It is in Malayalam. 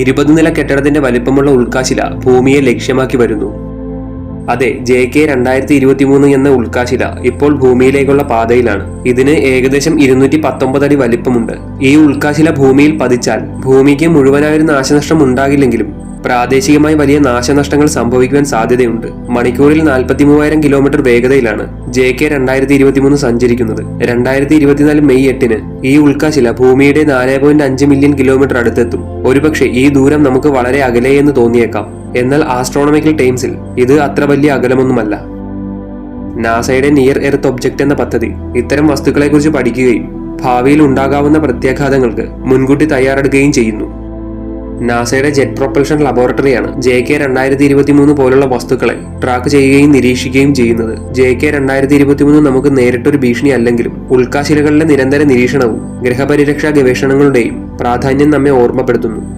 20 നില കെട്ടിടത്തിന്റെ വലിപ്പമുള്ള ഉൽക്കാശില ഭൂമിയെ ലക്ഷ്യമാക്കി വരുന്നു. അതെ, JK-2023 എന്ന ഉൽക്കാശില ഇപ്പോൾ ഭൂമിയിലേക്കുള്ള പാതയിലാണ്. ഇതിന് ഏകദേശം 219 അടി വലിപ്പമുണ്ട്. ഈ ഉൽക്കാശില ഭൂമിയിൽ പതിച്ചാൽ ഭൂമിക്ക് മുഴുവനായൊരു നാശനഷ്ടം ഉണ്ടാകില്ലെങ്കിലും പ്രാദേശികമായി വലിയ നാശനഷ്ടങ്ങൾ സംഭവിക്കുവാൻ സാധ്യതയുണ്ട്. മണിക്കൂറിൽ 43,000 കിലോമീറ്റർ വേഗതയിലാണ് JK-2023 സഞ്ചരിക്കുന്നത്. 2024 മെയ് 8-ന് ഈ ഉൽക്കാശില ഭൂമിയുടെ 4.5 മില്യൺ കിലോമീറ്റർ അടുത്തെത്തും. ഒരുപക്ഷെ ഈ ദൂരം നമുക്ക് വളരെ അകലെയെന്ന് തോന്നിയേക്കാം. എന്നാൽ ആസ്ട്രോണമിക്കൽ ടൈംസിൽ ഇത് അത്ര വലിയ അകലമൊന്നുമല്ല. നാസയുടെ നിയർ എർത്ത് ഒബ്ജക്റ്റ് എന്ന പദ്ധതി ഇത്തരം വസ്തുക്കളെക്കുറിച്ച് പഠിക്കുകയും ഭാവിയിൽ ഉണ്ടാകാവുന്ന പ്രത്യാഘാതങ്ങൾക്ക് മുൻകൂട്ടി തയ്യാറെടുക്കുകയും ചെയ്യുന്നു. നാസയുടെ ജെറ്റ് പ്രൊപ്പൽഷൻ ലബോറട്ടറിയാണ് JK-2023 പോലുള്ള വസ്തുക്കളെ ട്രാക്ക് ചെയ്യുകയും നിരീക്ഷിക്കുകയും ചെയ്യുന്നത്. JK-2023 നമുക്ക് നേരിട്ടൊരു ഭീഷണി അല്ലെങ്കിലും ഉൽക്കാശിലകളിലെ നിരന്തര നിരീക്ഷണവും ഗ്രഹപരിരക്ഷാ ഗവേഷണങ്ങളുടെയും പ്രാധാന്യം നമ്മെ ഓർമ്മപ്പെടുത്തുന്നു.